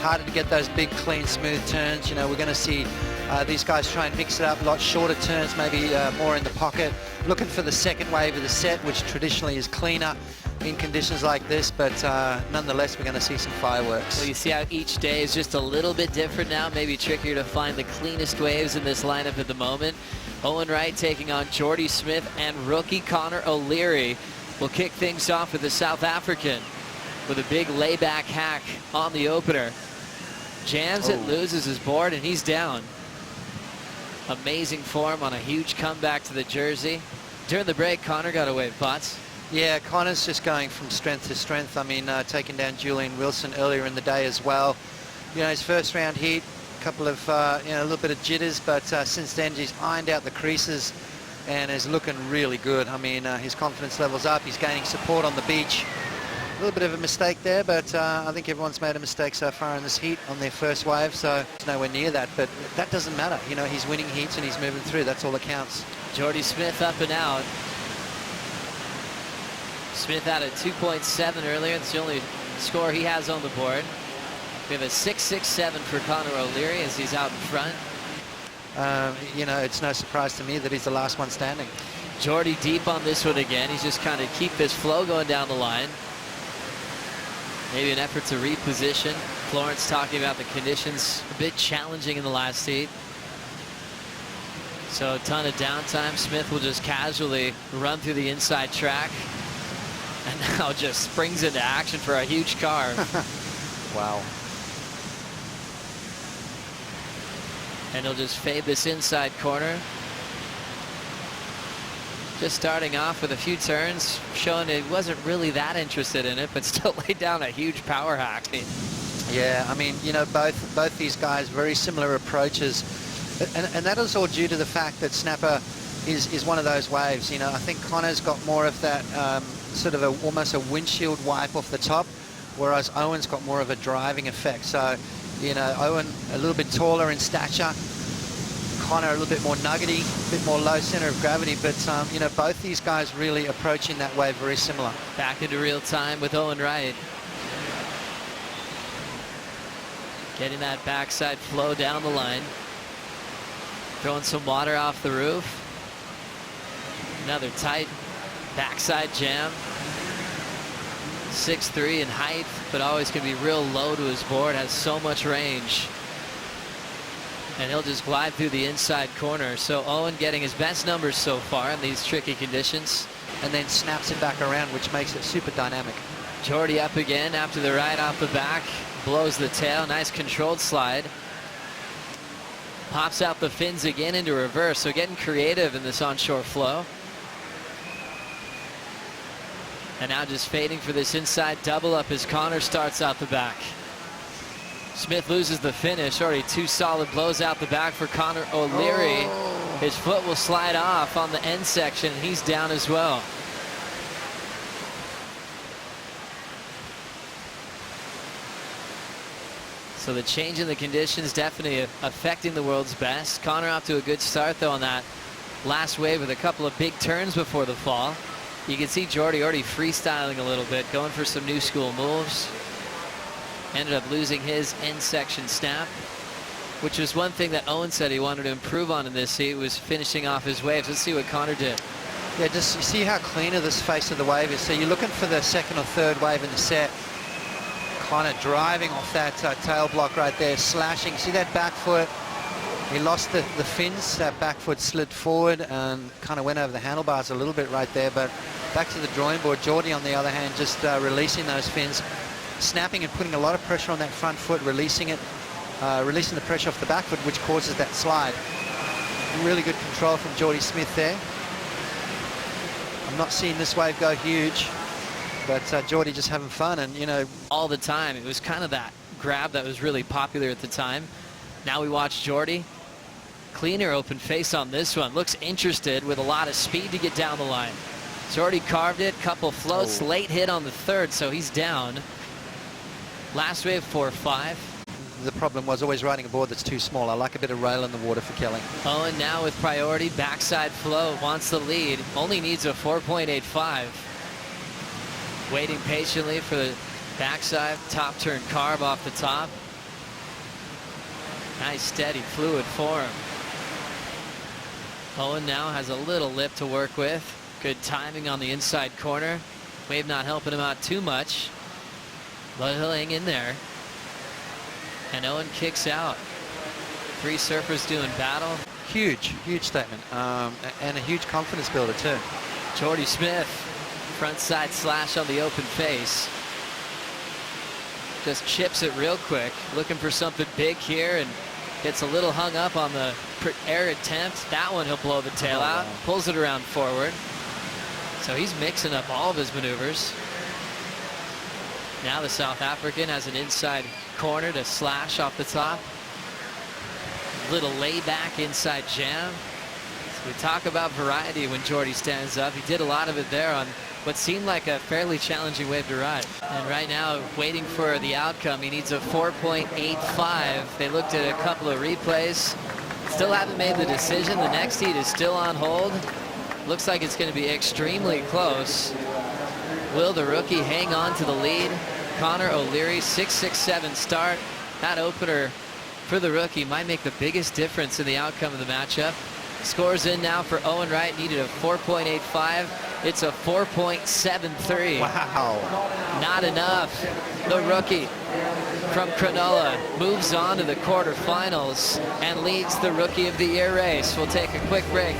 harder to get those big, clean, smooth turns. You know, we're going to see these guys try and mix it up, a lot shorter turns, maybe more in the pocket, looking for the second wave of the set, which traditionally is cleaner in conditions like this, but nonetheless, we're going to see some fireworks. Well, you see how each day is just a little bit different now, maybe trickier to find the cleanest waves in this lineup at the moment. Owen Wright taking on Jordy Smith, and rookie Connor O'Leary will kick things off with the South African with a big layback hack on the opener. Jams it, loses his board, and he's down. Amazing form on a huge comeback to the jersey. During the break, Connor got away with putts. Yeah, Connor's just going from strength to strength. I mean, taking down Julian Wilson earlier in the day as well. You know, his first round heat, a couple of, you know, a little bit of jitters, but since then he's ironed out the creases and is looking really good. I mean, his confidence level's up. He's gaining support on the beach. A little bit of a mistake there, but I think everyone's made a mistake so far in this heat on their first wave, so it's nowhere near that, but that doesn't matter. You know, he's winning heats and he's moving through. That's all that counts. Jordy Smith up and out. Smith had a 2.7 earlier. It's the only score he has on the board. We have a 6.67 for Connor O'Leary as he's out in front. You know, it's no surprise to me that he's the last one standing. Jordy deep on this one again. He's just kind of keep his flow going down the line. Maybe an effort to reposition. Florence talking about the conditions a bit challenging in the last heat. So a ton of downtime. Smith will just casually run through the inside track. And now just springs into action for a huge carve. Wow. And he'll just fade this inside corner. Just starting off with a few turns, showing he wasn't really that interested in it, but still laid down a huge power hack. Yeah, I mean, you know, both these guys, very similar approaches. And that is all due to the fact that Snapper is one of those waves. You know, I think Connor's got more of that sort of almost a windshield wipe off the top, whereas Owen's got more of a driving effect. So, you know, Owen a little bit taller in stature, Connor a little bit more nuggety, a bit more low center of gravity, but you know, both these guys really approaching that wave very similar. Back into real time with Owen Wright. Getting that backside flow down the line. Throwing some water off the roof. Another tight backside jam. 6'3" in height, but always can be real low to his board, has so much range. And he'll just glide through the inside corner. So Owen getting his best numbers so far in these tricky conditions. And then snaps it back around, which makes it super dynamic. Jordy up again after the ride off the back. Blows the tail, nice controlled slide. Pops out the fins again into reverse, so getting creative in this onshore flow. And now just fading for this inside double up as Connor starts out the back. Smith loses the finish. Already two solid blows out the back for Connor O'Leary. Oh. His foot will slide off on the end section. He's down as well. So the change in the conditions definitely affecting the world's best. Connor off to a good start though on that last wave with a couple of big turns before the fall. You can see Jordy already freestyling a little bit, going for some new school moves. Ended up losing his end section snap, which was one thing that Owen said he wanted to improve on in this heat, was finishing off his waves. Let's see what Connor did. Yeah, just you see how cleaner this face of the wave is. So you're looking for the second or third wave in the set. Connor driving off that tail block right there, slashing. See that back foot? He lost the fins. That back foot slid forward and kind of went over the handlebars a little bit right there. But back to the drawing board. Jordy, on the other hand, just releasing those fins, snapping and putting a lot of pressure on that front foot, releasing it, releasing the pressure off the back foot, which causes that slide. Really good control from Jordy Smith there. I'm not seeing this wave go huge, but Jordy just having fun, and you know, all the time. It was kind of that grab that was really popular at the time. Now we watch Jordy. Cleaner open face on this one. Looks interested with a lot of speed to get down the line. Jordy carved it, couple floats, late hit on the third, so he's down. Last wave 4-5. The problem was always riding a board that's too small. I like a bit of rail in the water for Kelly. Owen now with priority, backside flow, wants the lead, only needs a 4.85. Waiting patiently for the backside top turn carve off the top. Nice, steady, fluid form. Owen now has a little lip to work with. Good timing on the inside corner. Wave not helping him out too much, but he'll hang in there. And Owen kicks out. 3 surfers doing battle. Huge statement, and a huge confidence builder too. Jordy Smith, front side slash on the open face. Just chips it real quick, looking for something big here, and gets a little hung up on the air attempt. That one he'll blow the tail out, pulls it around forward. So he's mixing up all of his maneuvers. Now the South African has an inside corner to slash off the top. Little layback inside jam. So we talk about variety when Jordy stands up. He did a lot of it there on what seemed like a fairly challenging wave to ride. And right now, waiting for the outcome, he needs a 4.85. They looked at a couple of replays. Still haven't made the decision. The next heat is still on hold. Looks like it's going to be extremely close. Will the rookie hang on to the lead? Connor O'Leary, 6.67 start. That opener for the rookie might make the biggest difference in the outcome of the matchup. Scores in now for Owen Wright, needed a 4.85. It's a 4.73. Wow. Not enough. The rookie from Cronulla moves on to the quarterfinals and leads the Rookie of the Year race. We'll take a quick break.